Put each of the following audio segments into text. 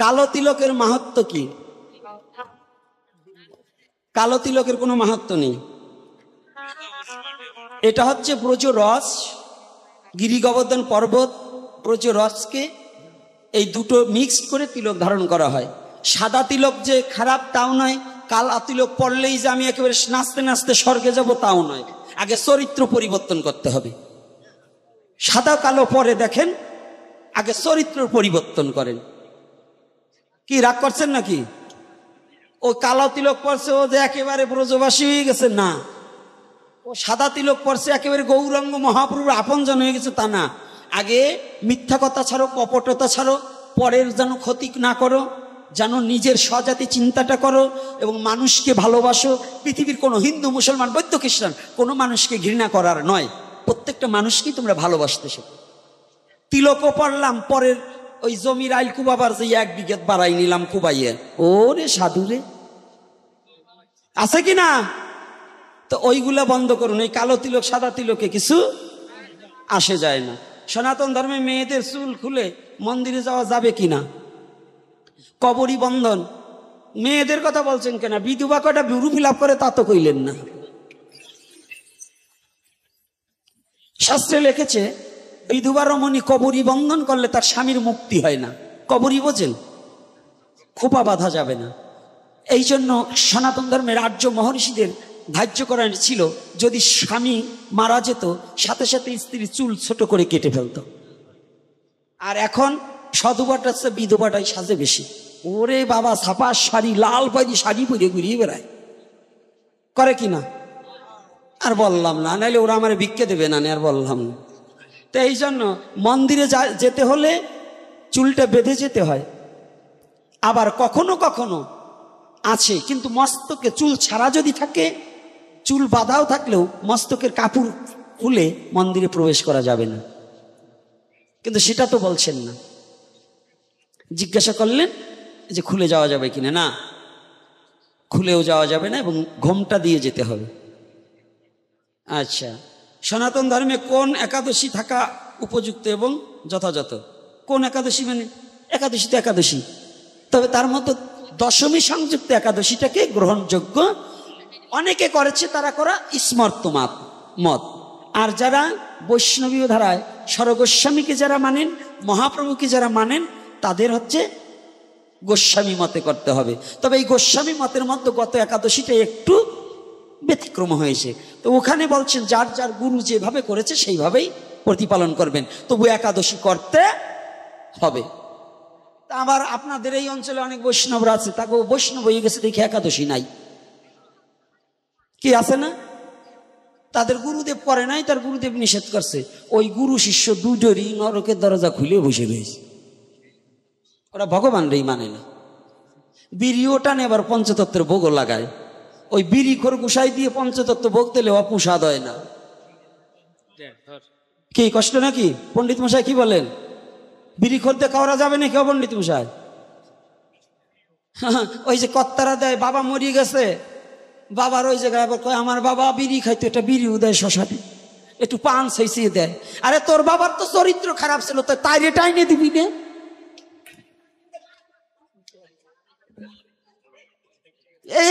কালো তিলকের মাহাত্ম্য কি? কালো তিলকের কোনো মাহাত্ম্য নেই। এটা হচ্ছে ব্রজ রস, গিরি গোবর্ধন পর্বত ব্রজ রসকে এই দুটো মিক্সড করে তিলক ধারণ করা হয়। সাদা তিলক যে খারাপ তাও নয়, কালো তিলক পড়লেই যে আমি একেবারে নাচতে নাচতে স্বর্গে যাব তাও নয়। আগে চরিত্র পরিবর্তন করতে হবে। সাদা কালো পরে দেখেন, আগে চরিত্র পরিবর্তন করেন। কি রাগ করছেন নাকি? ও কালো তিলক পড়ছে ও যে একেবারে ব্রজবাসী হয়ে গেছে না, ও সাদা তিলক পড়ছে একেবারে গৌরাঙ্গ মহাপ্রভুর আপনজন হয়ে গেছে তা না। আগে মিথ্যা কথা ছাড়ো, কপটতা ছাড়ো, পরের যেন ক্ষতি না করো, যেন নিজের স্বজাতি চিন্তাটা করো এবং মানুষকে ভালোবাসো। পৃথিবীর কোনো হিন্দু মুসলমান বৌদ্ধ খ্রিস্টান কোনো মানুষকে ঘৃণা করার নয়, প্রত্যেকটা মানুষকেই তোমরা ভালোবাসতে শেখো। তিলকও পড়লাম, পরের ওই জমির আইল কুবাবার যে 1 বিঘা বাড়াই নিলাম কুবাইয়ে, ওরে সাধুরে আছে কি না? তো ওইগুলা বন্ধ করুন। এই কালো তিলক সাদা তিলকে কিছু আসে যায় না। সনাতন ধর্মে মেয়েদের চুল খুলে মন্দিরে যাওয়া যাবে কিনা? কবরী বন্ধন, মেয়েদের কথা বলছেন কেনা? বিধবা কটা বিরু ফিলাপ করে তা তো কইলেন না। শাস্ত্রে লিখেছে বিধবা রমণী কবরী বন্ধন করলে তার স্বামীর মুক্তি হয় না। কবরী বোঝেন? খোপা বাঁধা যাবে না। এই জন্য সনাতন ধর্মের আর্য মহর্ষিদের ধার্য করা ছিল, যদি স্বামী মারা যেত সাথে সাথে স্ত্রীর চুল ছোট করে কেটে ফেলত। আর এখন সধবাটা বিধবাটাই সাজে বেশি। ওরে বাবা, ছাপা শাড়ি, লাল পাড়ি শাড়ি পরে ঘুরিয়ে বেড়ায়, করে কিনা? আর বললাম না, নাহলে ওরা আমার ভিক্ষে দেবে না, আর বললাম না। তো এই জন্য মন্দিরে যেতে হলে চুলটা বেঁধে যেতে হয়। আবার কখনো কখনো আছে, কিন্তু মস্তকে চুল ছাড়া যদি থাকে, চুল বাঁধাও থাকলেও মস্তকের কাপড় খুলে মন্দিরে প্রবেশ করা যাবে না। কিন্তু সেটা তো বলছেন না। জিজ্ঞাসা করলেন যে খুলে যাওয়া যাবে কিনা? না, খুলেও যাওয়া যাবে না এবং ঘোমটা দিয়ে যেতে হবে। আচ্ছা, সনাতন ধর্মে কোন একাদশী থাকা উপযুক্ত এবং যথাযথ? কোন একাদশী? মানে একাদশী তো একাদশী, তবে তার মতো দশমী সংযুক্ত একাদশীটাকে গ্রহণযোগ্য। অনেকে করেছে, তারা করা স্মর্ত মত। আর যারা বৈষ্ণবী ধারায় স্বরগোস্বামীকে যারা মানেন, মহাপ্রভুকে যারা মানেন, তাদের হচ্ছে গোস্বামী মতে করতে হবে। তবে এই গোস্বামী মতের মধ্যে গত একাদশীটা একটু ব্যতিক্রম হয়েছে। তো ওখানে বলছেন যার যার গুরু যেভাবে করেছে সেইভাবেই প্রতিপালন করবেন, তবু একাদশী করতে হবে। তা আবার আপনাদের এই অঞ্চলে অনেক বৈষ্ণবরা আছে, তাকে বৈষ্ণব হয়ে গেছে দেখে একাদশী নাই, কি আছে না? তাদের গুরুদেব করে নাই, তার গুরুদেব নিষেধ করছে। ওই গুরু শিষ্য দুজনই নরকের দরজা খুলে বসে রয়েছে। ওরা ভগবানরেই মানে না। বিড়িও টানে, আবার পঞ্চতত্ত্বের ভোগও লাগায়। ওই বিড়ি খোর গুসাই দিয়ে পঞ্চতত্ত্ব ভোগ দিলে অপুষাদ হয় না। কি কষ্ট নাকি? পণ্ডিত মশাই কি বলেন? বিড়ি খোরতে খাওয়া যাবে নাকি পণ্ডিত মশাই? ওই যে কর্তারা দেয়, বাবা মরিয়ে গেছে, বাবার ওই জায়গায় আবার কয় আমার বাবা বিড়ি খাইতো, একটা বিড়িও দেয়, শশাটি একটু পান ছেঁচিয়ে দেয়। আরে তোর বাবার তো চরিত্র খারাপ ছিল, তো তাই টাইনে দিবি না?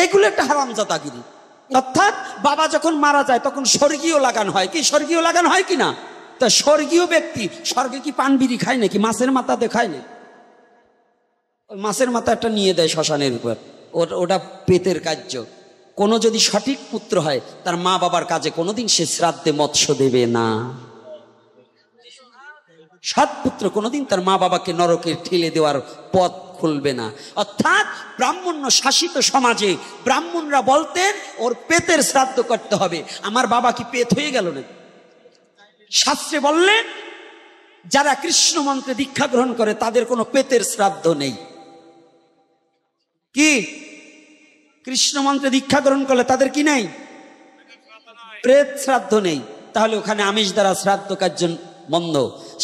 এগুলো একটা হারামজাদাগিরি। অর্থাৎ বাবা যখন মারা যায় তখন স্বর্গীয় লাগান হয়। কি স্বর্গীয় লাগান হয় কিনা? তা স্বর্গীয় ব্যক্তি স্বর্গে কি পান বিড়ি খায় নাকি? মাছের মাথা দেখায় না? ওই মাছের মাথাটা নিয়ে দেয় শ্মশানের উপর, ওটা পেতের কার্য। কোনো যদি সঠিক পুত্র হয়, তার মা বাবার কাজে কোনোদিন সে শ্রাদ্ধে মৎস্য দেবে না। সৎ পুত্র কোনোদিন তার মা বাবাকে নরকে ঠেলে দেওয়ার পথ খুলবে না। অর্থাৎ ব্রাহ্মণ্য শাসিত সমাজে ব্রাহ্মণরা বলতেন ওর পেতের শ্রাদ্ধ করতে হবে। আমার বাবা কি পেত হয়ে গেল না? শাস্ত্রে বললেন যারা কৃষ্ণ মন্ত্রে দীক্ষা গ্রহণ করে তাদের কোনো পেতের শ্রাদ্ধ নেই। কি কৃষ্ণ মন্ত্রে দীক্ষা গ্রহণ করলে তাদের কি নেই? প্রেত শ্রাদ্ধ নেই। তাহলে ওখানে আমিষ দ্বারা শ্রাদ্ধ কার্য বন্ধ।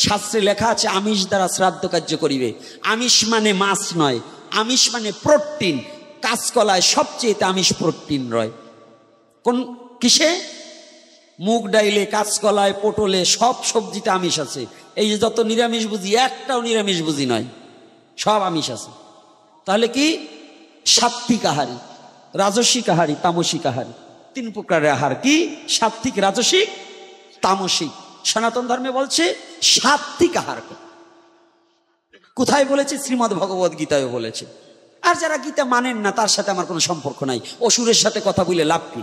শাস্ত্রে লেখা আছে আমিষ দ্বারা শ্রাদ্ধ কার্য করিবে। আমিষ মানে মাছ নয়, আমিষ মানে প্রোটিন। কাঁচকলায় সবচেয়ে আমিষ প্রোটিন রয়। কোন কিসে? মুগ ডাইলে, কাঁচকলায়, পটলে, সব সবজিতে আমিষ আছে। এই যে যত নিরামিষ বুঝি, একটাও নিরামিষ বুঝি নয়। সব আমিষ আছে। তাহলে কি সাত্বিক আহারী, রাজসিক আহারী, তামসিক আহারী, 3 প্রকারের আহার। কি সাত্বিক, রাজসিক, তামসিক। সনাতন ধর্মে বলছে সাত্বিক আহার। কোথায় বলেছে? শ্রীমদ্ ভগবত গীতায় বলেছে। আর যারা গীতা মানেন না তার সাথে আমার কোনো সম্পর্ক নাই। অসুরের সাথে কথা বলে লাভ কি?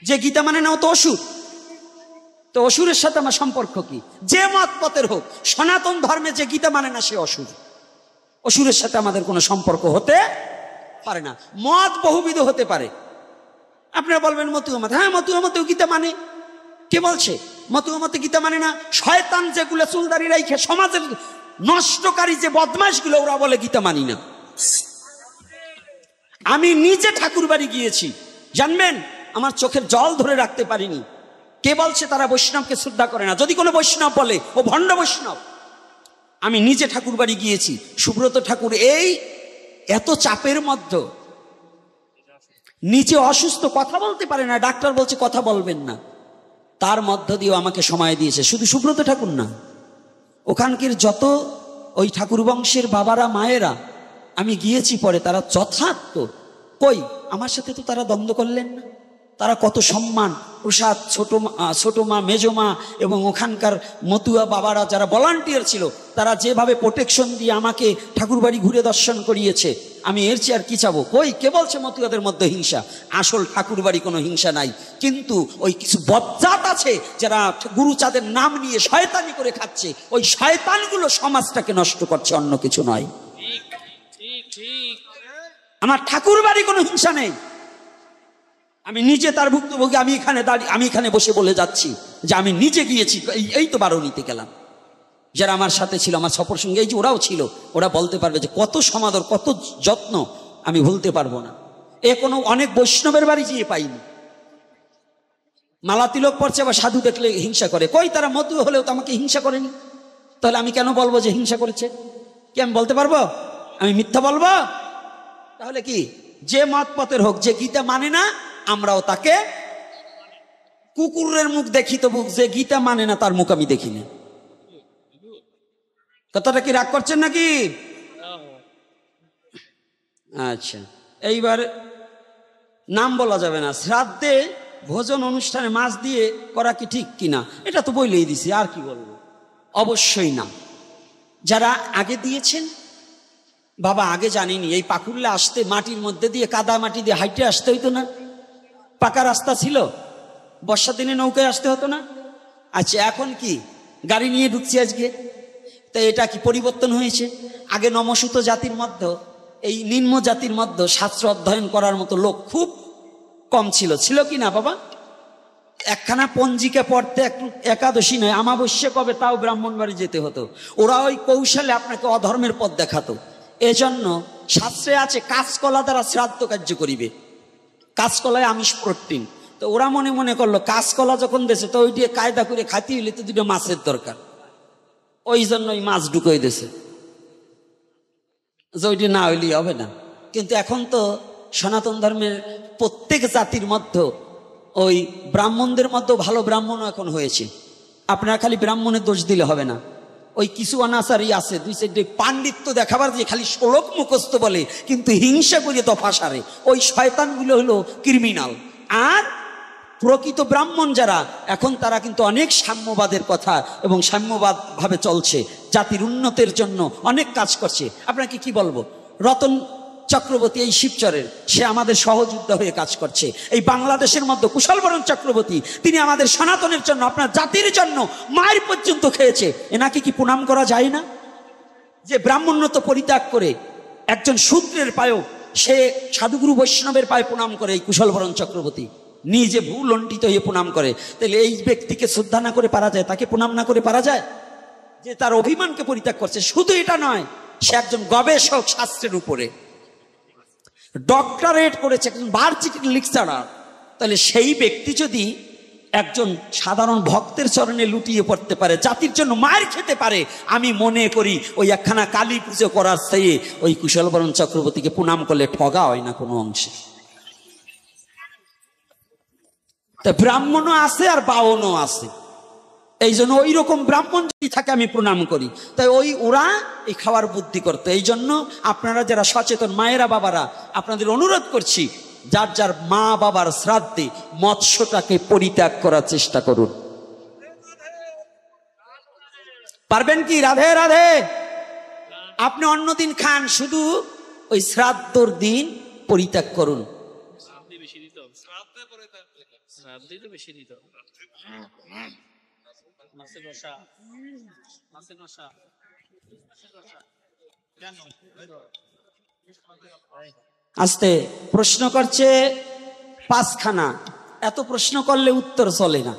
যে গীতা মানে না ও তো অসুর, তো অসুরের সাথে আমার সম্পর্ক কি? যে মত পথের হোক, সনাতন ধর্মে যে গীতা মানে না সে অসুর। অসুরের সাথে আমাদের কোনো সম্পর্ক হতে পারে না। মত বহুবিধ হতে পারে। আপনারা বলবেন মতুয়া মত, হ্যাঁ মতুয়া মতেও গীতা মানে। কে বলছে মতুয়া মতে গীতা মানে না? শয়তান যেগুলো চুলদারি রাইখে সমাজের নষ্টকারী যে বদমাশগুলো, ওরা বলে গীতা মানি না। আমি নিজে ঠাকুর বাড়ি গিয়েছি, জানবেন আমার চোখের জল ধরে রাখতে পারিনি। কে বলছে তারা বৈষ্ণবকে শ্রদ্ধা করে না? যদি কোনো বৈষ্ণব বলে ও ভণ্ড বৈষ্ণব। আমি নিজে ঠাকুর বাড়ি গিয়েছি। সুব্রত ঠাকুর এই এত চাপের মধ্যে, নিচে অসুস্থ, কথা বলতে পারে না, ডাক্তার বলছে কথা বলবেন না, তার মধ্য দিয়েও আমাকে সময় দিয়েছে। শুধু সুব্রত ঠাকুর না, ওখানকার যত ওই ঠাকুর বংশের বাবারা মায়েরা, আমি গিয়েছি পরে, তারা যথার্থ। কই আমার সাথে তো তারা দ্বন্দ্ব করলেন না। তারা কত সম্মান, প্রসাদ, ছোট মা, মেজো মা এবং ওখানকার মতুয়া বাবারা যারা ভলান্টিয়ার ছিল, তারা যেভাবে প্রোটেকশন দিয়ে আমাকে ঠাকুর বাড়ি ঘুরে দর্শন করিয়েছে, আমি এর চেয়ে আর কি চাবো? কই কে বলছে মতুয়াদের মধ্যে হিংসা? আসল ঠাকুর বাড়ি কোনো হিংসা নাই, কিন্তু ওই কিছু বজ্জাত আছে যারা গুরুচাঁদের নাম নিয়ে শয়তানি করে খাচ্ছে। ওই শয়তানগুলো সমাজটাকে নষ্ট করছে, অন্য কিছু নয়। আমার ঠাকুর বাড়ি কোনো হিংসা নেই। আমি নিজে তার ভুক্তভোগী। আমি এখানে বসে বলে যাচ্ছি যে আমি নিজে গিয়েছি। এই তো বারণীতে গেলাম, যারা আমার সাথে ছিল, আমার সফর সঙ্গে, এই যে ওরাও ছিল, ওরা বলতে পারবে যে কত সমাদর, কত যত্ন, আমি ভুলতে পারবো না। এ কোনো অনেক বৈষ্ণবের বাড়ি গিয়ে পাইনি। মালা তিলক পড়ছে, আবার সাধু দেখলে হিংসা করে। কই তারা মধু হলেও তো আমাকে হিংসা করেনি, তাহলে আমি কেন বলবো যে হিংসা করেছে? কি আমি বলতে পারবো? আমি মিথ্যা বলবো? তাহলে কি যে মত পথের হোক, যে গীতা মানে না, আমরাও তাকে কুকুরের মুখ দেখি তো মুখ, যে গীতা মানে না তার মুখ আমি দেখি না। কথাটা কি রাগ করছেন নাকি? আচ্ছা, এইবার নাম বলা যাবে না। শ্রাদ্ধে ভোজন অনুষ্ঠানে মাছ দিয়ে করা কি ঠিক কিনা, এটা তো বলেই দিছি, আর কি বলবো? অবশ্যই না। যারা আগে দিয়েছেন, বাবা আগে জানিনি, এই পাকুড়লে আসতে মাটির মধ্যে দিয়ে, কাদা মাটি দিয়ে হাইটে আসতে হইতো না? পাকা রাস্তা ছিল, বর্ষার দিনে নৌকায় আসতে হতো না? আচ্ছা, এখন কি গাড়ি নিয়ে ঢুকছি আজকে? তো এটা কি পরিবর্তন হয়েছে? আগে নমসূত জাতির মধ্যে, এই নিম্ন জাতির মধ্যে শাস্ত্র অধ্যয়ন করার মতো লোক খুব কম ছিল। ছিল কি না বাবা? একখানা পঞ্জিকা পড়তে একাদশী নয়, আমাবস্যা কবে, তাও ব্রাহ্মণ বাড়ি যেতে হতো। ওরা ওই কৌশলে আপনাকে অধর্মের পথ দেখাতো। এজন্য শাস্ত্রে আছে কাঁচকলা দ্বারা শ্রাদ্ধ কার্য করিবে। কাঁচকলায় আমিষ প্রোটিন। তো ওরা মনে মনে করলো কাঁচকলা যখন দেশে, তো ওই দিয়ে কায়দা করে খাতি হইলে তো 2টা মাছের দরকার, ওই জন্য ওই মাছ ঢুকোই দেশে, যে ওইটি না হইলেই হবে না। কিন্তু এখন তো সনাতন ধর্মের প্রত্যেক জাতির মধ্যে, ওই ব্রাহ্মণদের মধ্যেও ভালো ব্রাহ্মণও এখন হয়েছে। আপনারা খালি ব্রাহ্মণের দোষ দিলে হবে না। ওই কিছু অনাচারী আছে, 2-4টে পাণ্ডিত্য দেখাবার দিয়ে খালি শ্লোক মুখস্থ বলে, কিন্তু হিংসা করে দফা সারে। ওই শয়তানগুলো হলো ক্রিমিনাল। আর প্রকৃত ব্রাহ্মণ যারা, এখন তারা কিন্তু অনেক সাম্যবাদের কথা এবং সাম্যবাদ ভাবে চলছে, জাতির উন্নতির জন্য অনেক কাজ করছে। আপনাকে কি বলবো, রতন চক্রবর্তী এই শিবচরের, সে আমাদের সহযোদ্ধা হয়ে কাজ করছে। এই বাংলাদেশের মধ্যে কুশলবরণ চক্রবর্তী, তিনি আমাদের সনাতনের জন্য, আপনার জাতির জন্য মায়ের পর্যন্ত খেয়েছে। এনাকে কি প্রণাম করা যায় না? যে ব্রাহ্মণ্যত্ব পরিত্যাগ করে একজন শূদ্রের পায়েও সে সাধুগুরু বৈষ্ণবের পায়ে প্রণাম করে, এই কুশলবরণ চক্রবর্তী নিজে ভূলণ্ঠিত হয়ে প্রণাম করে। তাহলে এই ব্যক্তিকে শ্রদ্ধা না করে পারা যায়? তাকে প্রণাম না করে পারা যায়? যে তার অভিমানকে পরিত্যাগ করছে। শুধু এটা নয়, সে একজন গবেষক, শাস্ত্রের উপরে ডক্টরেট করেছে, একজন ভার্সিটির লেকচারার। তাহলে সেই ব্যক্তি যদি একজন সাধারণ ভক্তের চরণে লুটিয়ে পড়তে পারে, জাতির জন্য মায়ের খেতে পারে, আমি মনে করি ওই একখানা কালী পুজো করার চেয়ে ওই কুশলবরণ চক্রবর্তীকে প্রণাম করলে ঠগা হয় না কোনো অংশে। তা ব্রাহ্মণও আছে আর বাউনও আছে। এই জন্য ওই রকম ব্রাহ্মণ যদি থাকে আমি প্রণাম করি। তাই ওরা এই খাওয়ার বুদ্ধি করতো। এই জন্য আপনারা যারা সচেতন মায়েরা বাবারা, আপনাদের অনুরোধ করছি, যার যার মা বাবার শ্রাদ্ধে মৎস্যটাকে পরিত্যাগ করার চেষ্টা করুন। পারবেন কি? রাধে রাধে। আপনি অন্যদিন খান, শুধু ওই শ্রাদ্ধর দিন পরিত্যাগ করুন। আস্তে প্রশ্ন করছে পাঁচখানা, এত প্রশ্ন করলে উত্তর চলে না।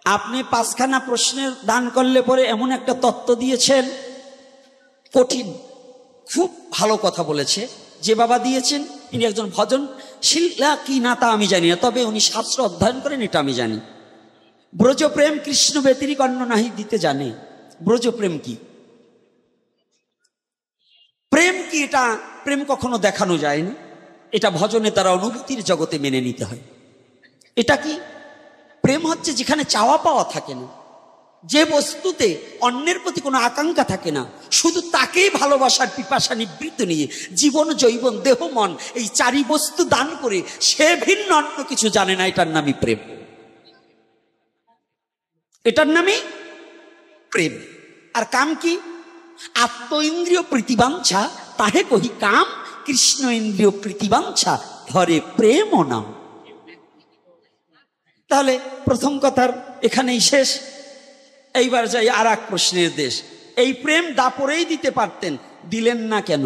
আপনি পাঁচখানা প্রশ্নের দান করলে পরে এমন একটা তত্ত্ব দিয়েছেন, কঠিন, খুব ভালো কথা বলেছে। যে বাবা দিয়েছেন ইনি একজন ভজনশীলা কি না তা আমি জানি না, তবে উনি শাস্ত্র অধ্যয়ন করেন এটা আমি জানি। ব্রজপ্রেম কৃষ্ণ ব্যতিরিক অন্য নাহি দিতে জানে। ব্রজপ্রেম কি? প্রেম কি? এটা প্রেম কখনো দেখানো যায়নি, এটা ভজনে তারা অনুভূতির জগতে মেনে নিতে হয়। এটা কি? প্রেম হচ্ছে যেখানে চাওয়া পাওয়া থাকে না, যে বস্তুতে অন্যের প্রতি কোনো আকাঙ্ক্ষা থাকে না, শুধু তাকেই ভালোবাসার পিপাসা নিবৃত্ত নিয়ে জীবন যৌবন দেহ মন এই চারি বস্তু দান করে সে ভিন্ন অন্য কিছু জানে না, এটার নামই প্রেম। এটার নামই প্রেম। আর কাম কি? আত্ম ইন্দ্রিয় প্রীতিবাঞ্ছা তাহে কহি কাম, কৃষ্ণ ইন্দ্রিয় প্রীতিবাঞ্ছা ধরে প্রেম ও নাম। তাহলে প্রথম কথার এখানেই শেষ। এইবার যাই আর এক প্রশ্নের দেশ। এই প্রেম দাপরেই দিতে পারতেন, দিলেন না কেন?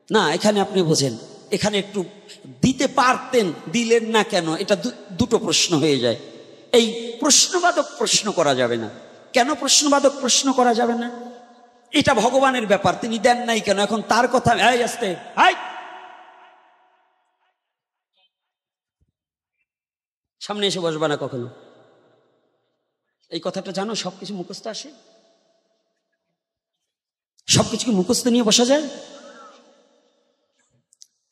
না, এখানে আপনি বোঝেন, এখানে একটু দিতে পারতেন, দিলেন না কেন, এটা দুটো প্রশ্ন হয়ে যায়। এই প্রশ্নবাদক প্রশ্ন করা যাবে না। কেন প্রশ্নবাদক প্রশ্ন করা যাবে না? এটা ভগবানের ব্যাপার, তিনি দেন নাই কেন? এখন তার কথা আসতে সামনে এসে বসবা না কখনো। এই কথাটা জানো, সবকিছু মুখস্থ আসে? সবকিছুকে মুখস্থ নিয়ে বসা যায়?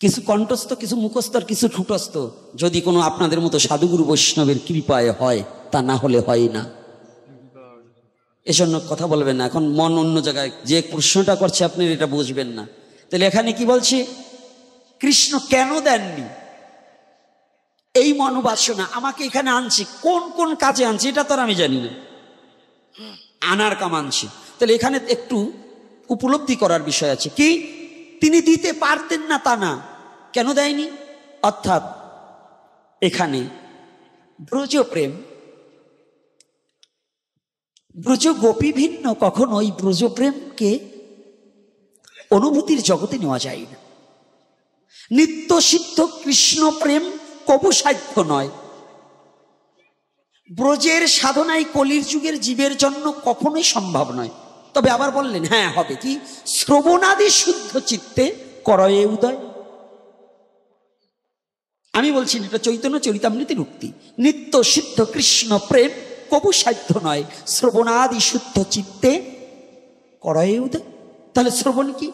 কিছু কণ্ঠস্থ, কিছু মুখস্থ, আর কিছু ঠুটস্থ, যদি কোনো আপনাদের মতো সাধুগুরু বৈষ্ণবের কৃপায় হয়, তা না হলে হয় না। এজন্য কথা বলবেন না, এখন মন অন্য জায়গায়। যে প্রশ্নটা করছে আপনি এটা বুঝবেন না। তাহলে এখানে কি বলছি? কৃষ্ণ কেন দেননি এই মনোবাসনা? আমাকে এখানে আনছি, কোন কোন কাজে আনছি এটা তো আমি জানি না, আনার কাম আনছি। তাহলে এখানে একটু উপলব্ধি করার বিষয় আছে। কি? তিনি দিতে পারতেন না তা না, কেন দেয়নি? অর্থাৎ এখানে ব্রজপ্রেম, ব্রজ গোপী ভিন্ন, কখনো ওই ব্রজপ্রেমকে অনুভূতির জগতে নেওয়া যায় না। নিত্য সিদ্ধ কৃষ্ণ প্রেম কবু সাধ্য নয়। ব্রজের সাধনায় কলির যুগের জীবের জন্য কখনোই সম্ভব নয়। তবে আবার বললেন হ্যাঁ হবে কি? শ্রবণাদি শুদ্ধ চিত্তে করয়ে উদয়। আমি বলছি এটা চৈতন্য চরিতামৃতের উক্তি। নিত্য সিদ্ধ কৃষ্ণ প্রেম কবু সাধ্য নয়, শ্রবণাদি শুদ্ধ চিত্তে করয়ে উদয়। তাহলে শ্রবণ কি?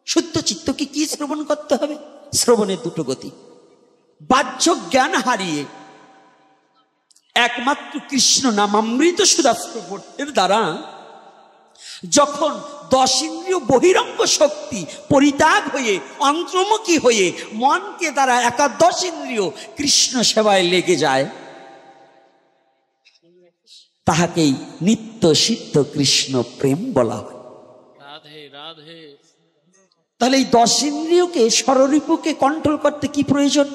শুদ্ধ চিত্তকে কি শ্রবণ করতে হবে? শ্রবণের দুটো গতি। বাহ্য জ্ঞান হারিয়ে একমাত্র কৃষ্ণ নামামৃত সুধাস্ত্রের দ্বারা যখন 10 ইন্দ্রিয় বহিরঙ্গ শক্তি পরিত্যাগ হয়ে অন্তর্মুখী হয়ে মনকে দ্বারা একাদশ ইন্দ্রিয় কৃষ্ণ সেবায় লেগে যায়, তাহাকেই নিত্য সিদ্ধ কৃষ্ণ প্রেম বলা হয়। রাধে রাধে। তাহলে এই 10 ইন্দ্রিয়কে স্বরূপকে কন্ট্রোল করতে কি প্রয়োজন?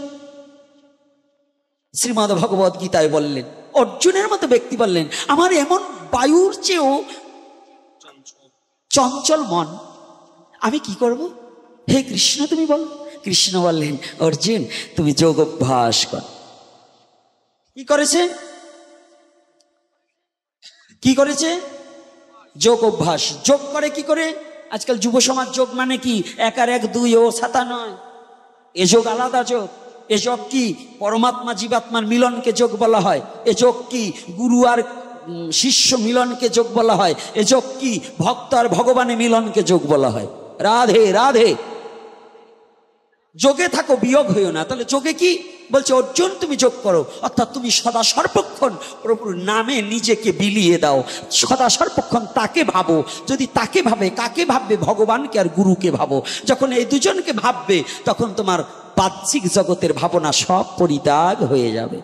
শ্রীমদ্ ভগবদ গীতায় বললেন, অর্জুনের মতো ব্যক্তি বললেন, আমার এমন বায়ুর চেয়েও চঞ্চল মন, আমি কি করব? হে কৃষ্ণ তুমি বল। কৃষ্ণ বললেন, অর্জুন তুমি যোগ অভ্যাস কর। কি করেছে? কি করেছে? যোগ অভ্যাস। যোগ করে কি করে? আজকাল যুব সমাজ যোগ মানে কি 1 আর 1 2 ও 7 নয়। এ যোগ আলাদা যোগ। এ যোগ কি? পরমাত্মা জীবাত্মার মিলনকে যোগ বলা হয়। এ যোগ কি? গুরু আর শিষ্য মিলনকে যোগ বলা হয়। এ যোগ কি? ভক্ত আর ভগবানের মিলনকে যোগ বলা হয়। রাধে রাধে। যোগে থাকো, বিয়োগ হইও না। তাহলে যোগে কি? বলছে অর্জুন তুমি যোগ করো, অর্থাৎ তুমি সদা সর্বক্ষণ প্রভুর নামে নিজেকে বিলিয়ে দাও, সদা সর্বক্ষণ তাকে ভাবো। যদি তাকে ভাবে, কাকে ভাববে? ভগবানকে আর গুরুকে ভাবো। যখন এই দুজনকে ভাববে তখন তোমার বাহ্যিক জগতের ভাবনা সব পরিত্যাগ হয়ে যাবে।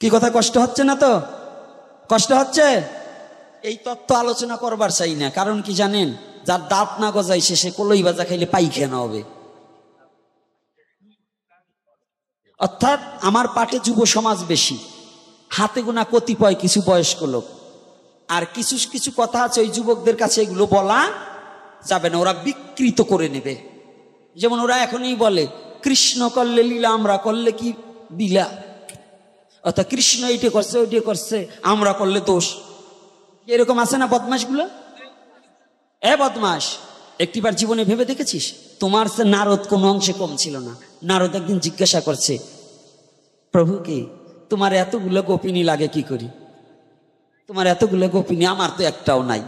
কি কথা কষ্ট হচ্ছে না তো? কষ্ট হচ্ছে? এই তত্ত্ব আলোচনা করবার চাই না, কারণ কি জানেন, যার দাঁত না গজাইছে সে কলই ভাজা খাইলে পায়খানা হবে। অর্থাৎ আমার পাটে যুব সমাজ বেশি, হাতে গোনা কতিপয় কিছু বয়স্ক লোক, আর কিছু কিছু কথা আছে ওই যুবকদের কাছে এগুলো বলা যাবে না, ওরা বিকৃত করে নেবে। যেমন ওরা এখনই বলে কৃষ্ণ করলে লীলা, আমরা করলে কি বিলা, অর্থাৎ কৃষ্ণ এইটা করছে ওইটা করছে, আমরা করলে দোষ। এরকম আছে না বদমাশগুলো? বদমাস, একটিবার জীবনে ভেবে দেখেছিস তোমার সে নারদ কোনো অংশে কম ছিল না? নারদ একদিন জিজ্ঞাসা করছে প্রভুকে, তোমার এতগুলো গোপিনী লাগে কি করি? তোমার এতগুলো গোপিনী, আমার তো একটাও নাই।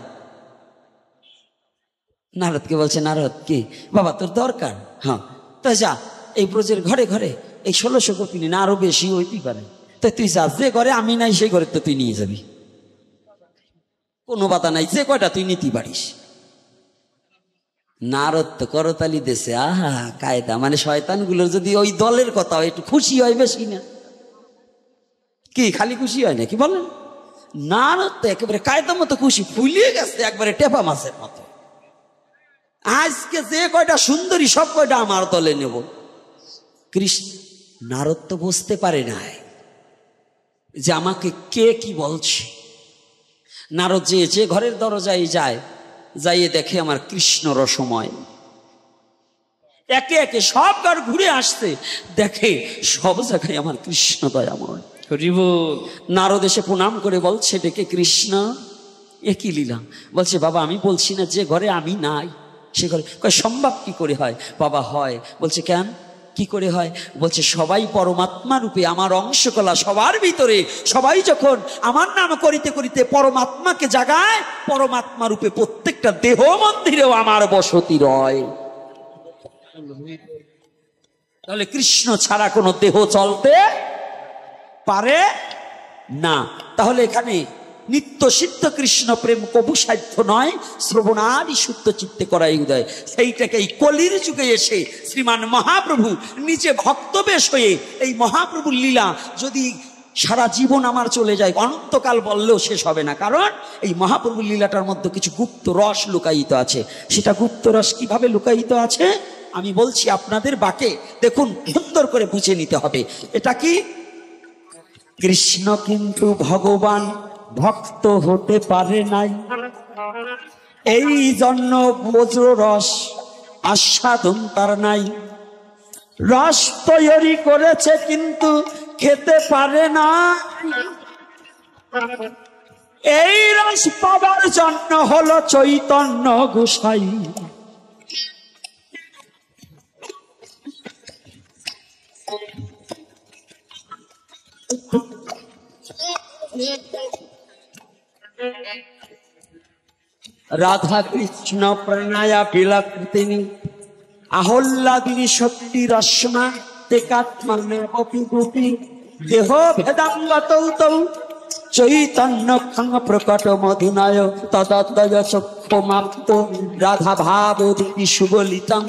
নারদকে বলছে, নারদ কি বাবা তোর দরকার? হ্যাঁ, তা যা এই ব্রজের ঘরে ঘরে এই 1600 গোপিনী, না আরো বেশি হইতেই পারে, তাই তুই যা, যে ঘরে আমি নাই সেই ঘরে তো তুই নিয়ে যাবি, কোনো বাধা নাই, যে কয়টা তুই নিতে পারিস। নারদ তো করতালি দেশে, আহা কায়দা, মানে শয়তানগুলোর যদি ওই দলের কথা হয় একটু খুশি হয় বেশি না? কি খালি খুশি হয় নাকি বলেন? নারদ তো একেবারে কায়দা মতো খুশি, ফুলিয়ে গেছে একবারে টেপা মাছের মতো। আজকে যে কয়টা সুন্দরী সব কয়টা আমার দলে নেব। কৃষ্ণ নারদ তো বুঝতে পারে না যে আমাকে কে কি বলছে। নারদ যে ঘরের দরজায় যায়, যাইয়ে দেখে আমার কৃষ্ণ রসময়। একে একে সব ঘর ঘুরে আসছে, দেখে সব জায়গায় আমার কৃষ্ণ দয়াময়। নারদ এসে প্রণাম করে বলছে ডেকে, কৃষ্ণ একই লীলা। বলছে বাবা আমি বলছি না যে ঘরে আমি নাই সে ঘরে। কয় সম্ভব কি করে হয়? বাবা হয়। বলছে কেন, কি করে হয়? বলছে সবাই পরমাত্মা রূপে আমার অংশকলা সবার ভিতরে, সবাই যখন আমার নাম করিতে করিতে পরমাত্মাকে জাগায়, পরমাত্মা রূপে প্রত্যেকটা দেহ মন্দিরেও আমার বসতি রয়। তাহলে কৃষ্ণ ছাড়া কোনো দেহ চলতে পারে না। তাহলে এখানে নিত্য সিদ্ধ কৃষ্ণ প্রেম কবু সাধ্য নয়, শ্রবণাদি শুদ্ধ চিত্তে করাই উদয়। সেইটাকে এই কলির যুগে এসে শ্রীমান মহাপ্রভু নিজে ভক্তবেশ হয়ে এই মহাপ্রভুর লীলা যদি সারা জীবন আমার চলে যায়, অনন্তকাল বললেও শেষ হবে না। কারণ এই মহাপ্রভুর লীলাটার মধ্যে কিছু গুপ্ত রস লুকায়িত আছে। সেটা গুপ্ত রস কিভাবে লুকায়িত আছে আমি বলছি আপনাদের বাকে, দেখুন সুন্দর করে বুঝে নিতে হবে। এটা কি? কৃষ্ণ কিন্তু ভগবান ভক্ত হতে পারে নাই, এই জন্য বজ্র রস আস্বাদন তার নাই। রস তৈরি করেছে কিন্তু খেতে পারে না, এই রস পাবার জন্য হলো চৈতন্য গোসাই। রাধা কৃষ্ণ প্রণয়া বিলাকৃতিনি আহল্লাদিনী শক্তি রসমা তেকাত্মাপি দেহ ভেদাঙ্গতৌ তৌ চৈতন্য খং প্রকট মধুনায় তদদ্বয় চক্ষুমাপ্ত রাধা ভাব দিদি সুবলিতং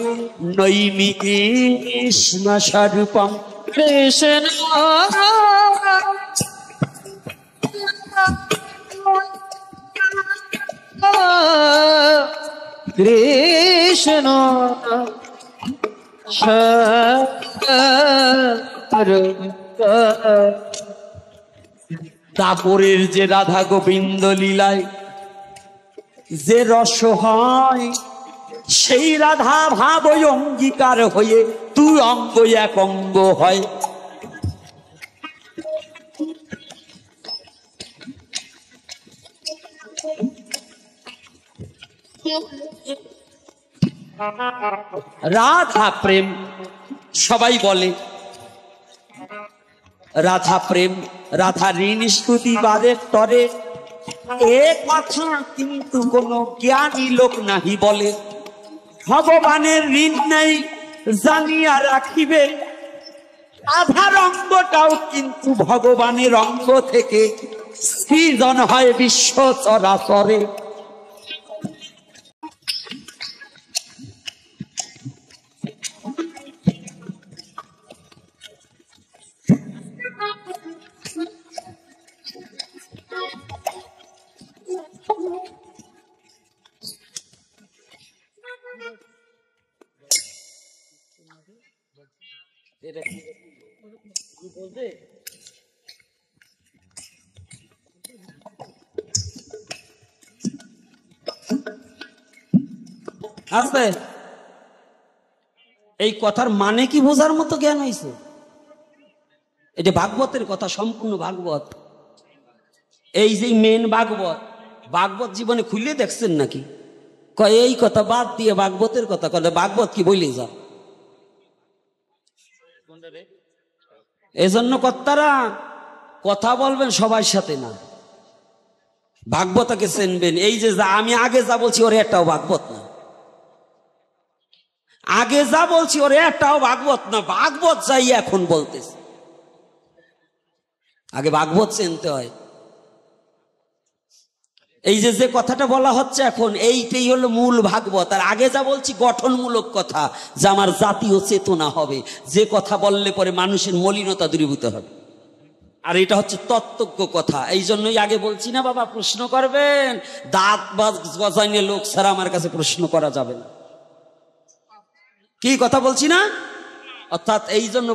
নৈমি কৃষ্ণ স্বরূপম। কৃষ্ণ কৃষ্ণ তারপরের যে রাধা গোবিন্দ লীলায় যে রস হয়, সেই রাধা ভাব অঙ্গীকার হয়ে দুই অঙ্গ এক অঙ্গ হয়। রাধা প্রেম সবাই বলে, রাধা প্রেম রাধা ঋণ স্তুতি বাদের তরে, এ কথা কিন্তু কোন জ্ঞানী লোক নাহি বলে। ভগবানের ঋণ নেই জানিয়া রাখিবে আধার অঙ্গটাও কিন্তু ভগবানের অঙ্গ থেকে সৃজন হয় বিশ্ব চরাচরে। আছে এই কথার মানে কি বোঝার মতো জ্ঞান হয়েছে? এটা ভাগবতের কথা, সম্পূর্ণ ভাগবত। এই যে মেন ভাগবত, ভাগবত জীবনে খুলে দেখছেন নাকি? কয় এই কথা বাদ দিয়ে ভাগবতের কথা কলে ভাগবত কি বলে যা। এজন্য কর্তারা কথা বলবেন সবার সাথে না, ভাগবতকে চেনবেন। এই যে আমি আগে যা বলছি ওর একটাও ভাগবত না, আগে যা বলছি ওর একটাও ভাগবত না, ভাগবত যাই এখন বলতেছে। আগে ভাগবত চিনতে হয়। এই যে কথাটা বলা হচ্ছে এখন, এইটাই হলো মূল ভাগবত। আর আগে যা বলছি গঠনমূলক কথা, যে আমার জাতীয় চেতনা হবে, যে কথা বললে পরে মানুষের মলিনতা দূরীভূত হবে। আর এটা হচ্ছে তত্ত্বজ্ঞ কথা। এই জন্যই আগে বলছি না বাবা, প্রশ্ন করবেন, দাঁত বা গজাইনে লোক ছাড়া আমার কাছে প্রশ্ন করা যাবে না। কি কথা বলছি না? অর্থাৎ এই জন্য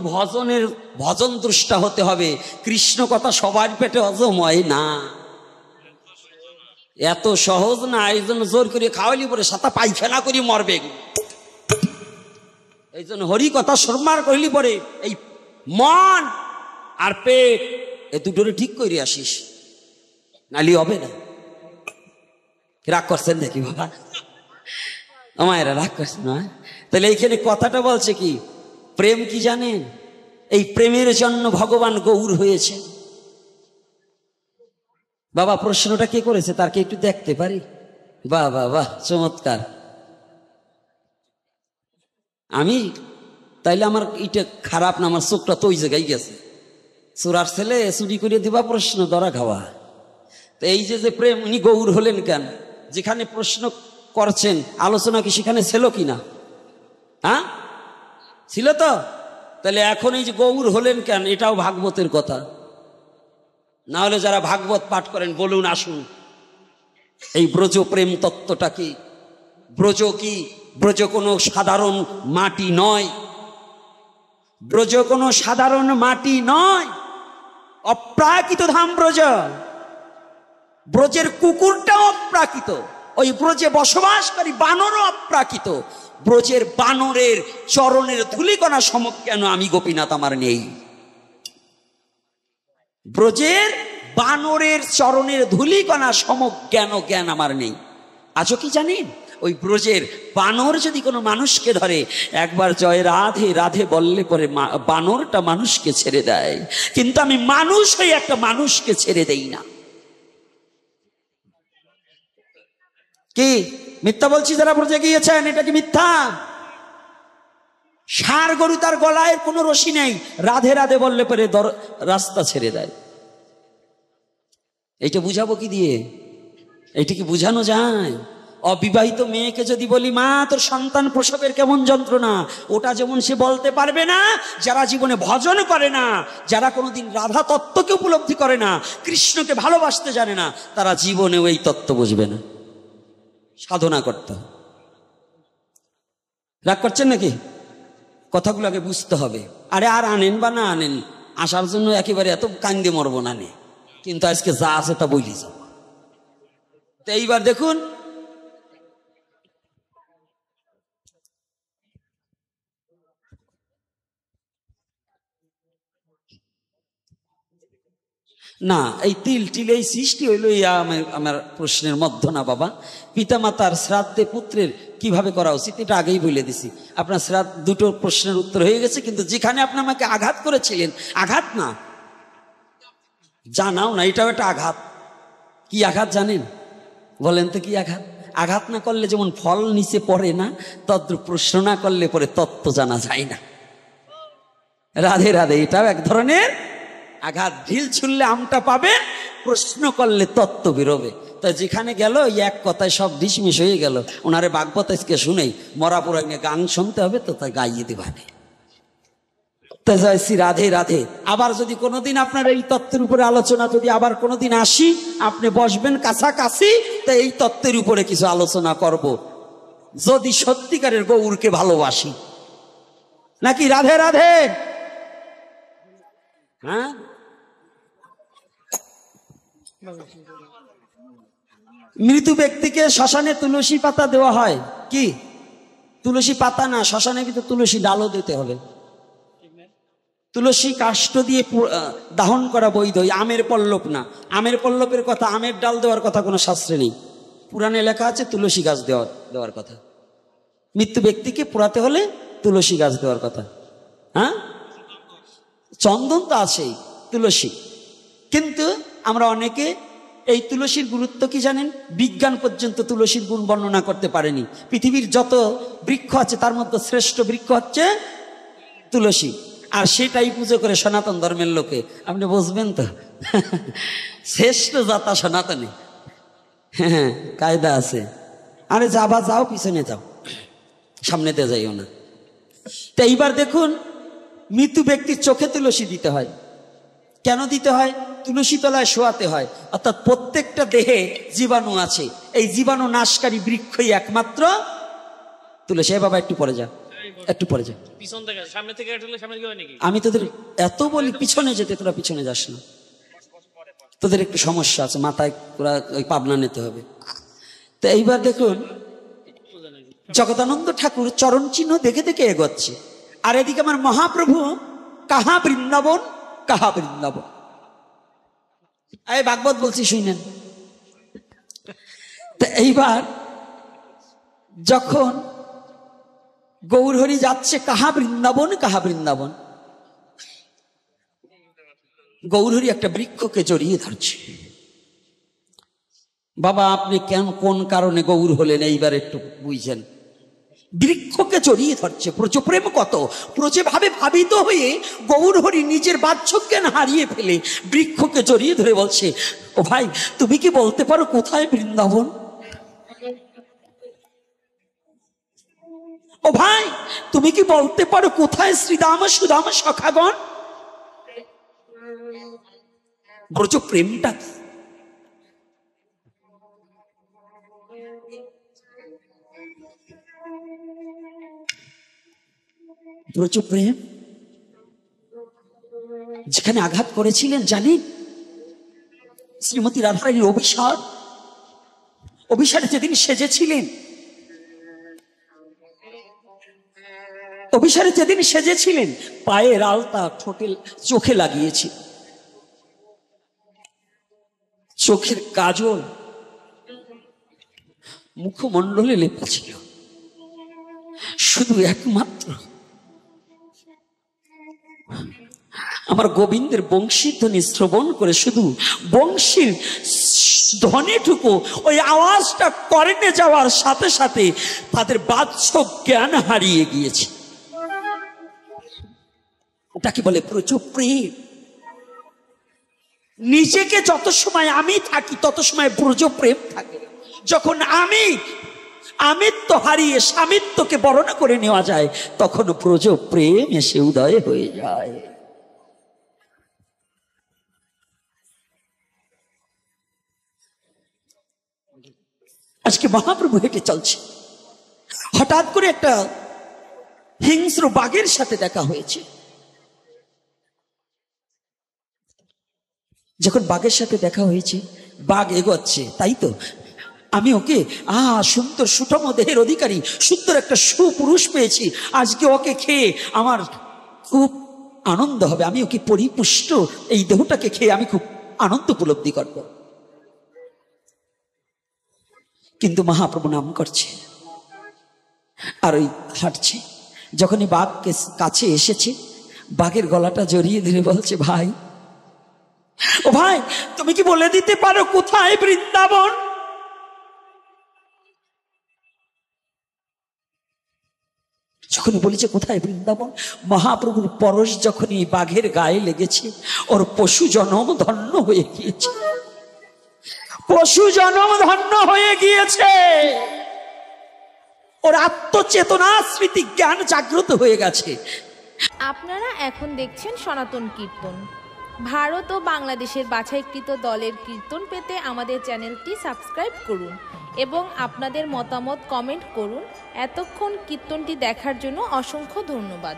ভজন দ্রষ্টা হতে হবে। কৃষ্ণ কথা সবার পেটে হজম হয় না, এত সহজ না। এই জন্য জোর করে খাওয়ালি পরে সাতা পায়খানা করি মরবে। এই জন্য হরি কথা শর্মার করিলি পরে এই মন আর পেট এ দুটোরে ঠিক করে আসিস, নালি হবে না। রাগ করছেন নাকি বাবা? আমায়রা রাগ করছেন না? তাহলে এইখানে কথাটা বলছে কি, প্রেম কি জানেন? এই প্রেমের জন্য ভগবান গৌর হয়েছে। বাবা প্রশ্নটা কে করেছে তার কি একটু দেখতে পারি? বাহ বাহ বাহ, চমৎকার। আমি তাইলে আমার এটা খারাপ না, আমার চোখটা তো ওই জায়গায় গেছে। চোরার ছেলে চুরি করে দিবা প্রশ্ন ধরা খাওয়া। তো এই যে প্রেম, উনি গৌর হলেন কেন? যেখানে প্রশ্ন করছেন আলোচনা কি সেখানে ছিল কিনা? হ্যাঁ ছিল তো। তাহলে এখন এই যে গৌর হলেন কেন, এটাও ভাগবতের কথা। না হলে যারা ভাগবত পাঠ করেন বলুন আসুন, এই ব্রজ প্রেম তত্ত্বটা কি? ব্রজ কি? ব্রজ কোনো সাধারণ মাটি নয়, ব্রজ কোনো সাধারণ মাটি নয়, অপ্রাকৃত ধাম ব্রজ। ব্রজের কুকুরটাও অপ্রাকৃত, ওই ব্রজে বসবাসকারী বানরও অপ্রাকৃত। ব্রজের বানরের চরণের ধূলিকণা সমজ্ঞান আমি গোপীনাথ আমার নেই। ব্রজের বানরের চরণের ধূলিকণা সমজ্ঞান আমার নেই। আজও কি জানেন, ওই ব্রজের বানর যদি কোনো মানুষকে ধরে, একবার জয় রাধে রাধে বললে পরে বানরটা মানুষকে ছেড়ে দেয়, কিন্তু আমি মানুষ হয়ে একটা মানুষকে ছেড়ে দেই না। কি মিথ্যা বলছি? যারা ব্রজে গিয়েছেন এটা কি মিথ্যা? ষাঁড় গরু তার গলায় কোনো রশি নেই, রাধে রাধে বললে পরে রাস্তা ছেড়ে দেয়। এইটা বুঝাবো কি দিয়ে? এইটা কি বুঝানো যায়? অবিবাহিত মেয়েকে যদি বলি মা তোর সন্তান প্রসবের কেমন যন্ত্রণা, ওটা যেমন সে বলতে পারবে না। যারা জীবনে ভজন করে না, যারা কোনোদিন রাধা তত্ত্বকে উপলব্ধি করে না, কৃষ্ণকে ভালোবাসতে জানে না, তারা জীবনেও এই তত্ত্ব বুঝবে না। সাধনা করতে হবে। রাগ করছেন নাকি? কথাগুলো আগে বুঝতে হবে। আরে আর আনেন বা না আনেন, আসার জন্য একেবারে এত কান্দে মরবো না নে, কিন্তু আজকে যা আছে তা বলি যাব। তো এইবার দেখুন, না এই তিল টিল এই সৃষ্টি হইল আমার প্রশ্নের মধ্য না বাবা। পিতামাতার শ্রাদ্ধে পুত্রের কিভাবে করা উচিত এটা আগেই বলে দিছি। আপনার শ্রাদ্ধ দুটো প্রশ্নের উত্তর হয়ে গেছে, কিন্তু যেখানে আপনি আমাকে আঘাত করেছিলেন, আঘাত না জানাও না, এটাও একটা আঘাত। কি আঘাত জানেন? বলেন তো কি আঘাত? আঘাত না করলে যেমন ফল নিচে পড়ে না, তদ্রূপ প্রশ্ন না করলে পরে তত্ত্ব জানা যায় না। রাধে রাধে, এটাও এক ধরনের আঘাত। ঢিল ছুললে আমটা পাবে, প্রশ্ন করলে তত্ত্ব বেরোবে। তা যেখানে গেল ওই এক কথায় সব ডিসমিস হয়ে গেল। ওনারে বাগবতাজকে শুনেই মরা পোড়া গান শুনতে হবে, তো তাই গাইয়ে দেবানে। তা জয় শ্রী রাধে রাধে। আবার যদি কোনোদিন আপনার এই তত্ত্বের উপরে আলোচনা যদি আবার কোনোদিন আসি, আপনি বসবেন কাছাকাছি, তা এই তত্ত্বের উপরে কিছু আলোচনা করব, যদি সত্যিকারের গৌরকে ভালোবাসি। নাকি রাধে রাধে? হ্যাঁ, মৃত্যু ব্যক্তিকে শ্মশানে তুলসী পাতা দেওয়া হয়। কি তুলসী পাতা না, শ্মশানে কিন্তু তুলসী ডালও দিতে হবে। তুলসী কাষ্ঠ দিয়ে দাহন করা বৈধ, আমের পল্লব না। আমের পল্লবের কথা, আমের ডাল দেওয়ার কথা কোনো শাস্ত্রে নেই। পুরাণে লেখা আছে তুলসী গাছ দেওয়ার কথা। মৃত্যু ব্যক্তিকে পোড়াতে হলে তুলসী গাছ দেওয়ার কথা। হ্যাঁ, চন্দন তো আছেই, তুলসী। কিন্তু আমরা অনেকে এই তুলসীর গুরুত্ব কি জানেন? বিজ্ঞান পর্যন্ত তুলসীর গুণ বর্ণনা করতে পারেনি। পৃথিবীর যত বৃক্ষ আছে তার মধ্যে শ্রেষ্ঠ বৃক্ষ হচ্ছে তুলসী, আর সেটাই পুজো করে সনাতন ধর্মের লোকে। আপনি বুঝবেন তো, শ্রেষ্ঠ জাতা সনাতনে। হ্যাঁ, কায়দা আছে। আরে যাবা যাও, পিছনে যাও, সামনেতে যাইও না। তো এইবার দেখুন, মৃত্যু ব্যক্তির চোখে তুলসী দিতে হয়। কেন দিতে হয়? তুলসী তলায় শোয়াতে হয়। অর্থাৎ প্রত্যেকটা দেহে জীবাণু আছে, এই জীবাণু নাশকারী বৃক্ষই একমাত্র তুলসী। বাবা একটু পরে যা, একটু পরে যা, পিছন থেকে সামনে থেকে আসলে সামনে কি হয় নাকি? আমি তোদের এত বলি পিছনে যেতে, তোরা পিছনে যাস না। তোদের একটু সমস্যা আছে, মাথায় তোরা ওই পাবনা নিতে হবে। তো এইবার দেখুন, জগদানন্দ ঠাকুর চরণ চিহ্ন দেখে দেখে এগোচ্ছে, আর এদিকে আমার মহাপ্রভু কাহা বৃন্দাবন, কাহা বৃন্দাবন। এই ভাগবত বলছি, শুনেন। তো এইবার যখন গৌরহরি যাচ্ছে কাহা বৃন্দাবন, কাহা বৃন্দাবন, গৌরহরি একটা বৃক্ষকে জড়িয়ে ধরছে। বাবা আপনি কেন, কোন কারণে গৌর হলেন এইবার একটু বুঝছেন। বৃক্ষকে জড়িয়ে ধরছে। ব্রজপ্রেম কত ব্রজে ভাবে ভাবিত হয়ে গৌরহরি নিজের বাহ্যজ্ঞান হারিয়ে ফেলে বৃক্ষকে জড়িয়ে ধরে বলছে, ও ভাই তুমি কি বলতে পারো কোথায় বৃন্দাবন? ও ভাই তুমি কি বলতে পারো কোথায় শ্রীদাম সুদাম সখাগণ? ব্রজপ্রেমটা ব্রজপ্রেম যেখানে আঘাত করেছিলেন জানেন, শ্রীমতী রাধারানীর অভিসার, অভিসারে যেদিন সেজেছিলেন, অভিসারে যেদিন সেজেছিলেন, পায়ের আলতা ঠোঁটে চোখে লাগিয়েছি, চোখের কাজল মুখমণ্ডলে লেপেছিল। শুধু একমাত্র আমার গোবিন্দের বংশীর ধ্বনি শ্রবণ করে, শুধু বংশীর ধ্বনিটুকু, ওই আওয়াজটা কর্ণে যাওয়ার সাথে সাথে তাদের বাহ্য জ্ঞান হারিয়ে গিয়েছে। ওটাকে বলে ব্রজপ্রেম। নিজেকে যত সময় আমি থাকি তত সময় ব্রজপ্রেম থাকে। যখন আমিত্ব হারিয়ে স্বামিত্বকে বরণ করে নেওয়া যায়, তখন ব্রজপ্রেম এসে উদয় হয়ে যায়। আজকে মহাপ্রভু হেঁটে চলছে, হঠাৎ করে একটা হিংস্র বাঘের সাথে দেখা হয়েছে। যখন বাঘের সাথে দেখা হয়েছে, বাঘ এগোচ্ছে, তাই তো আমি ওকে সুন্দর সুঠম দেহের অধিকারী সুন্দর একটা সুপুরুষ পেয়েছি, আজকে ওকে খেয়ে আমার খুব আনন্দ হবে, আমি ওকে পরিপুষ্ট এই দেহটাকে খেয়ে আমি খুব আনন্দ উপলব্ধি করব। কিন্তু মহাপ্রভু নাম করছে আর ওই হাঁটছে। যখনই বাঘ কাছে এসেছে, বাঘের গলাটা জড়িয়ে ধরে বলছে, ভাই ও ভাই তুমি কি বলে দিতে পারো কোথায় বৃন্দাবন? যখনই বলেছে কোথায় বৃন্দাবন, মহাপ্রভুর পরশ যখনই এই বাঘের গায়ে লেগেছে, ওর পশু জনম ধন্য হয়ে গিয়েছে, পশু জনম ধন্য হয়ে গিয়েছে। ওর আত্মচেতনা স্মৃতি জ্ঞান জাগ্রত হয়ে গেছে। আপনারা এখন দেখছেন সনাতন কীর্তন। ভারত ও বাংলাদেশের বাছাইকৃত দলের কীর্তন পেতে আমাদের চ্যানেলটি সাবস্ক্রাইব করুন এবং আপনাদের মতামত কমেন্ট করুন। এতক্ষণ কীর্তনটি দেখার জন্য অসংখ্য ধন্যবাদ।